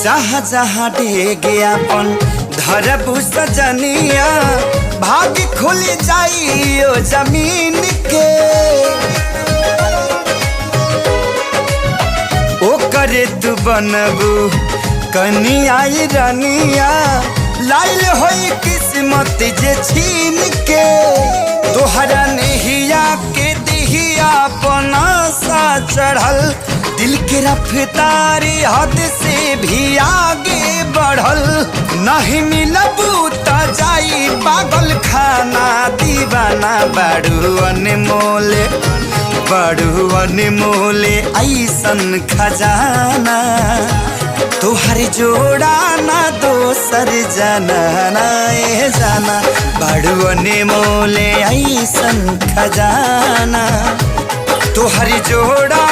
जहाँ जहाँ डेगे अपन धरबू सजनिया भाग खुल जाइयो जमीन के। ओ करे तू बनबू कनिया रनिया लाइल होई किस्मत जे छीन के। तोहरा नहिया के दिहिया पनासा चढ़ल दिल के रफ्तारी हद से भी आगे बढ़ल। नहीं मिलबू त जाई पागल खाना दीवाना बड़ू अनमोले बड़ू अनमोले ऐसन खजाना। तोहर जोड़ा ना दोसर जाना ना ए जाना बड़ू अनमोले ऐसन खजाना। तोहर जोड़ा